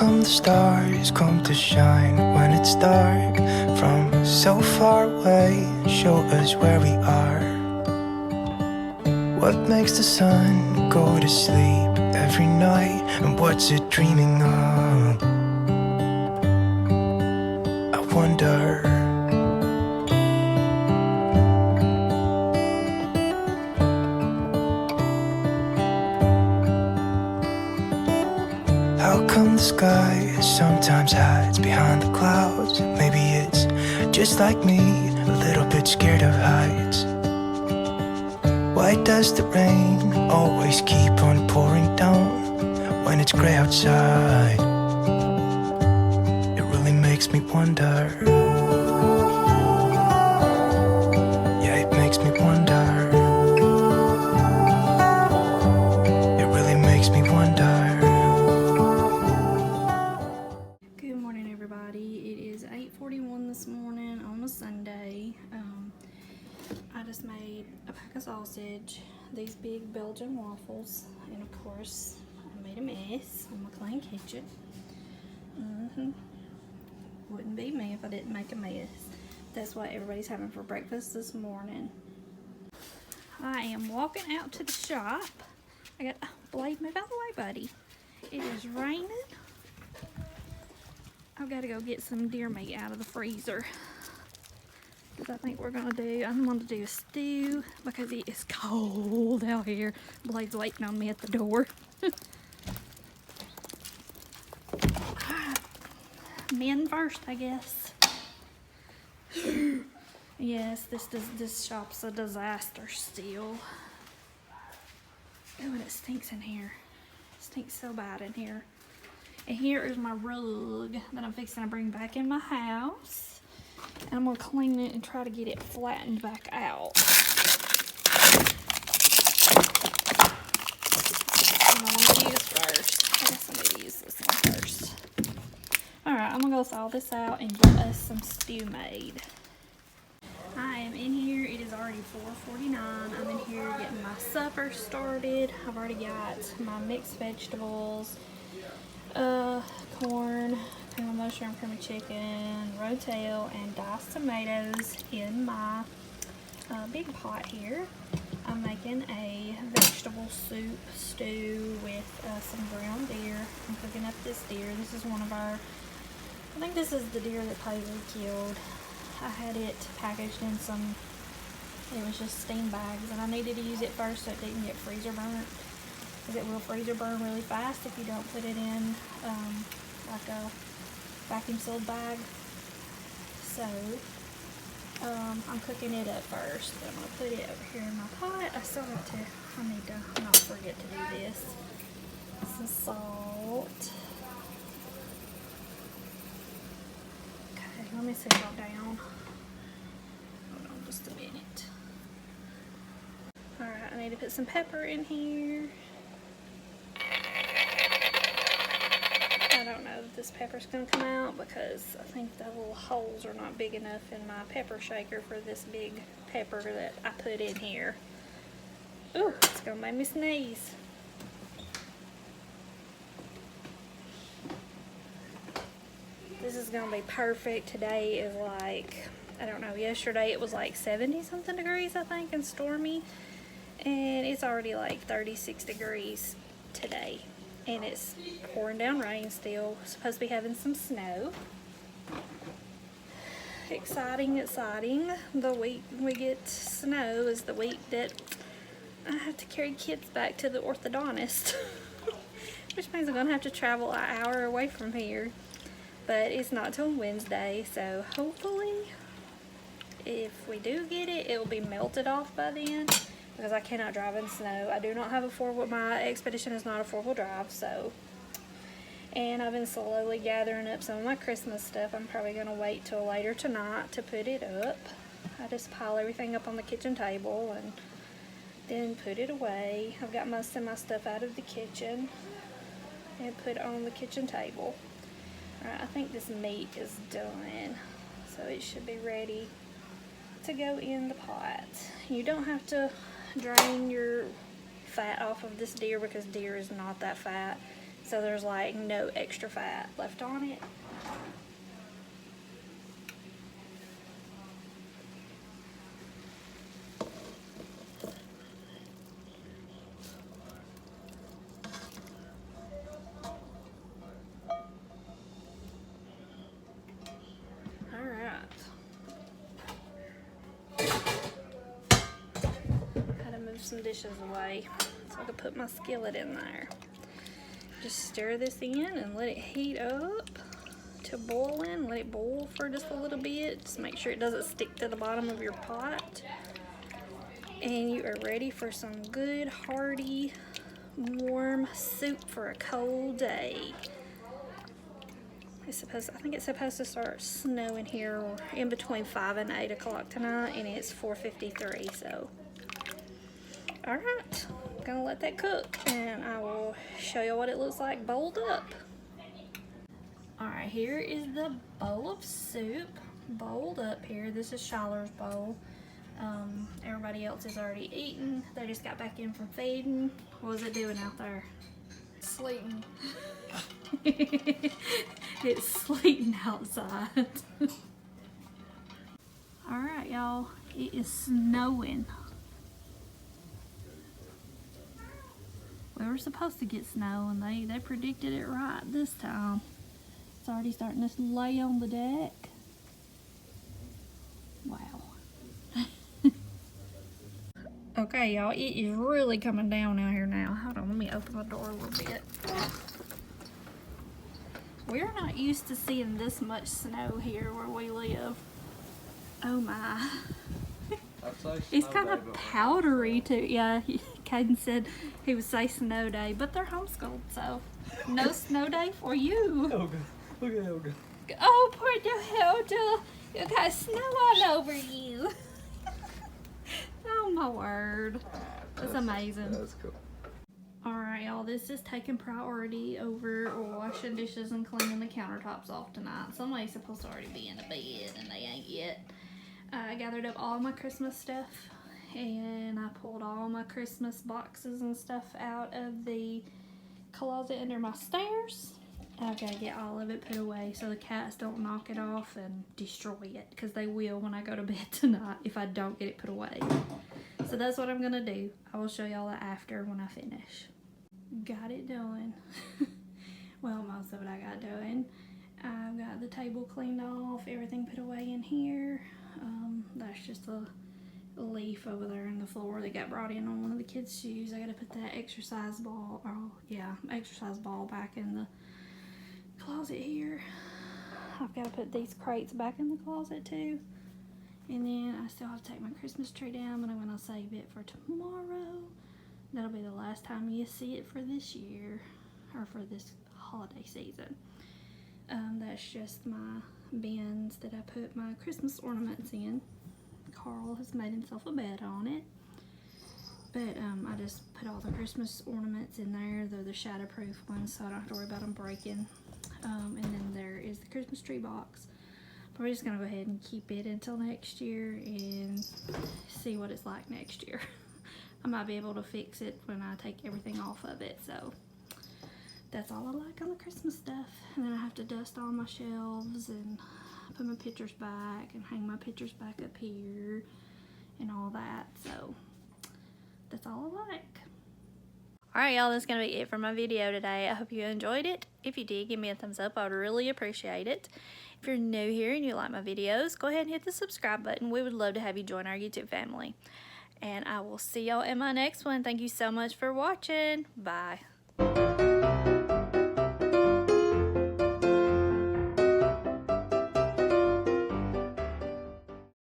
come the stars come to shine when it's dark from so far away and show us where we are? What makes the sun go to sleep every night, and what's it dreaming of? I wonder. How come the sky sometimes hides behind the clouds? Maybe it's just like me, a little bit scared of heights. Why does the rain always keep on pouring down when it's gray outside? It really makes me wonder. Yeah, it makes me wonder. It really makes me wonder. Good morning, everybody. It is 8:41 this morning on a Sunday. I just made a pack of sausage, these big Belgian waffles, and of course I made a mess on my clean kitchen. Wouldn't be me if I didn't make a mess. That's what everybody's having for breakfast this morning. I am walking out to the shop. I got Blade, move out the way, buddy. It is raining. I've got to go get some deer meat out of the freezer. Because I think I'm going to do a stew because it is cold out here. Blade's waiting on me at the door. Men first, I guess. Yes, this shop's a disaster still. Oh, and it stinks in here. It stinks so bad in here. And here is my rug that I'm fixing to bring back in my house. And I'm going to clean it and try to get it flattened back out. And I want to use first. I guess I'm going to use this one first. Alright, I'm going to go thaw this out and get us some stew made. I am in here. It is already 4:49. I'm in here getting my supper started. I've already got my mixed vegetables. Corn, cream of mushroom, creamy chicken, rotel, and diced tomatoes in my big pot here. I'm making a vegetable soup stew with some ground deer. I'm cooking up this deer. This is one of our, I think this is the deer that Paisley killed. I had it packaged in some, it was just steam bags, and I needed to use it first so it didn't get freezer burnt. Because it will freezer burn really fast if you don't put it in like a vacuum sealed bag. So I'm cooking it up first. I'm going to put it over here in my pot. I need to not forget to do this. Some salt. Okay, let me set it down. Hold on just a minute. Alright, I need to put some pepper in here. I don't know if this pepper's going to come out because I think the little holes are not big enough in my pepper shaker for this big pepper that I put in here. Ooh, it's going to make me sneeze. This is going to be perfect. Today is like, I don't know, yesterday it was like 70 something degrees I think and stormy. And it's already like 36 degrees today. And it's pouring down rain still. Supposed to be having some snow. Exciting, exciting. The week we get snow is the week that I have to carry kids back to the orthodontist. Which means I'm going to have to travel an hour away from here. But it's not till Wednesday, so hopefully if we do get it, it will be melted off by then. Because I cannot drive in snow. I do not have a four-wheel, my Expedition is not a four-wheel drive, so. And I've been slowly gathering up some of my Christmas stuff. I'm probably going to wait till later tonight to put it up. I just pile everything up on the kitchen table and then put it away. I've got most of my stuff out of the kitchen and put on the kitchen table. Alright, I think this meat is done, so it should be ready to go in the pot. You don't have to drain your fat off of this deer because deer is not that fat. so there's like no extra fat left on it. Some dishes away so I can put my skillet in there. Just stir this in and let it heat up to boiling. Let it boil for just a little bit. Just make sure it doesn't stick to the bottom of your pot. And you are ready for some good, hearty, warm soup for a cold day. I think it's supposed to start snowing here in between 5 and 8 o'clock tonight, and it's 4:53, so. Alright, I'm gonna let that cook and I will show you what it looks like bowled up. Alright, here is the bowl of soup bowled up here. This is Shiloh's bowl. Everybody else is already eaten. They just got back in from feeding. What was it doing out there? Sleeting. It's sleeting outside. Alright, y'all, it is snowing. We were supposed to get snow and they predicted it right this time. It's already starting to lay on the deck. Wow. Okay, y'all, it is really coming down out here now. Hold on, let me open the door a little bit. We're not used to seeing this much snow here where we live. Oh my. It's kind of powdery too. Yeah, Caden said he would say snow day, but they're homeschooled, so no snow day for you. Helga, look at Helga. Oh, poor little Helga. You got snow all over you. Oh my word. That's amazing. That's cool. Alright, y'all, this is taking priority over washing dishes and cleaning the countertops off tonight. Somebody's supposed to already be in the bed and they ain't yet. I gathered up all my Christmas stuff and I pulled all my Christmas boxes and stuff out of the closet under my stairs. I've got to get all of it put away so the cats don't knock it off and destroy it, because they will when I go to bed tonight if I don't get it put away. So that's what I'm going to do. I will show y'all that after when I finish. Got it done. Well, most of it I got done. I've got the table cleaned off, everything put away in here. That's just a leaf over there in the floor that got brought in on one of the kids' shoes. I gotta put that exercise ball back in the closet here. I've got to put these crates back in the closet too. And then I still have to take my Christmas tree down, but I'm gonna save it for tomorrow. That'll be the last time you see it for this year, or for this holiday season. That's just my bins that I put my Christmas ornaments in. Carl has made himself a bed on it. But I just put all the Christmas ornaments in there. They're the shatterproof ones, so I don't have to worry about them breaking. And then there is the Christmas tree box. But we're just going to go ahead and keep it until next year and see what it's like next year. I might be able to fix it when I take everything off of it, so that's all I like on the Christmas stuff. And then I have to dust all my shelves and put my pictures back and hang my pictures back up here and all that. So that's all I like. Alright, y'all, that's going to be it for my video today. I hope you enjoyed it. If you did, give me a thumbs up. I would really appreciate it. If you're new here and you like my videos, go ahead and hit the subscribe button. We would love to have you join our YouTube family. And I will see y'all in my next one. Thank you so much for watching. Bye.